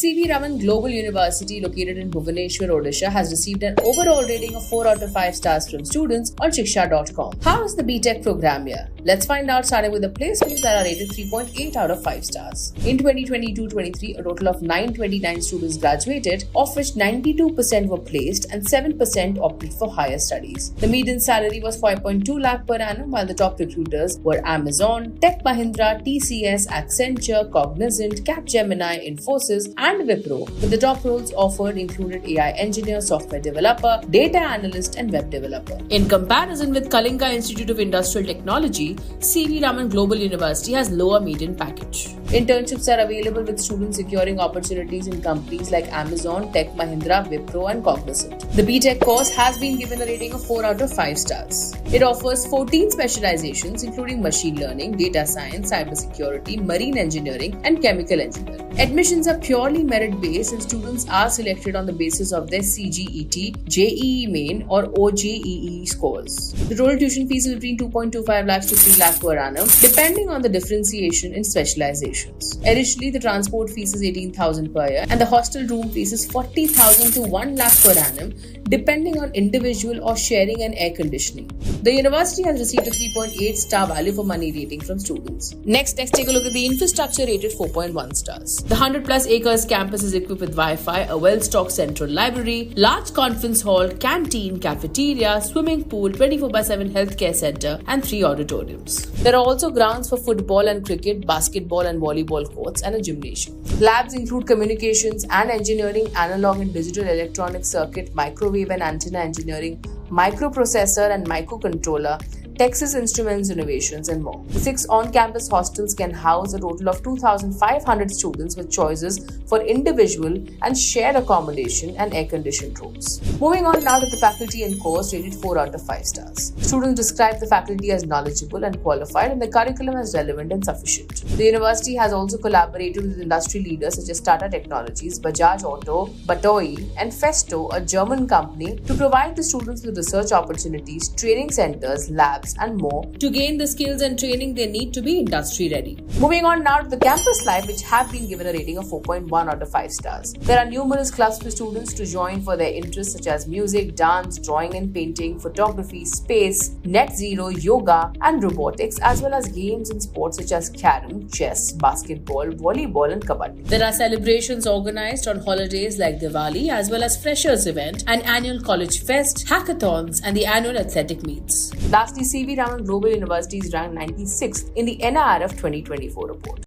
C.V. Raman Global University, located in Bhubaneswar, Odisha, has received an overall rating of 4 out of 5 stars from students on Shiksha.com. How is the BTech program here? Let's find out, starting with the placements that are rated 3.8 out of 5 stars. In 2022-23, a total of 929 students graduated, of which 92% were placed and 7% opted for higher studies. The median salary was 5.2 lakh per annum, while the top recruiters were Amazon, Tech Mahindra, TCS, Accenture, Cognizant, Capgemini, Infosys, and Wipro, with the top roles offered included AI engineer, software developer, data analyst, and web developer. In comparison with Kalinga Institute of Industrial Technology, C.V. Raman Global University has lower median package. Internships are available, with students securing opportunities in companies like Amazon, Tech Mahindra, Wipro, and Cognizant. The BTech course has been given a rating of 4 out of 5 stars. It offers 14 specializations including machine learning, data science, cybersecurity, marine engineering, and chemical engineering. Admissions are purely merit-based, and students are selected on the basis of their CGET, JEE Main, or OJEE scores. The total tuition fees is between 2.25 lakhs to 3 lakh per annum, depending on the differentiation in specializations. Additionally, the transport fees is 18,000 per year, and the hostel room fees is 40,000 to 1 lakh per annum, depending on individual or sharing and air conditioning. The university has received a 3.8 star value for money rating from students. Next, let's take a look at the infrastructure, rated 4.1 stars. The 100 plus acres campus is equipped with Wi-Fi, a well-stocked central library, large conference hall, canteen, cafeteria, swimming pool, 24/7 healthcare center, and 3 auditoriums. There are also grounds for football and cricket, basketball and volleyball courts, and a gymnasium. Labs include communications and engineering, analog and digital electronic circuit, microwave and antenna engineering, microprocessor and microcontroller, Texas Instruments innovations, and more. The 6 on-campus hostels can house a total of 2,500 students, with choices for individual and shared accommodation and air-conditioned rooms. Moving on now to the faculty and course, rated 4 out of 5 stars. Students describe the faculty as knowledgeable and qualified, and the curriculum as relevant and sufficient. The university has also collaborated with industry leaders such as Tata Technologies, Bajaj Auto, Batoi, and Festo, a German company, to provide the students with research opportunities, training centers, labs, and more to gain the skills and training they need to be industry ready. Moving on now to the campus life, which have been given a rating of 4.1 out of 5 stars. There are numerous clubs for students to join for their interests such as music, dance, drawing and painting, photography, space, net zero, yoga, and robotics, as well as games and sports such as carom, chess, basketball, volleyball, and kabaddi. There are celebrations organized on holidays like Diwali, as well as Freshers event, an annual college fest, hackathons, and the annual athletic meets. Lastly, C.V. Raman Global University is ranked 96th in the NIRF 2024 report.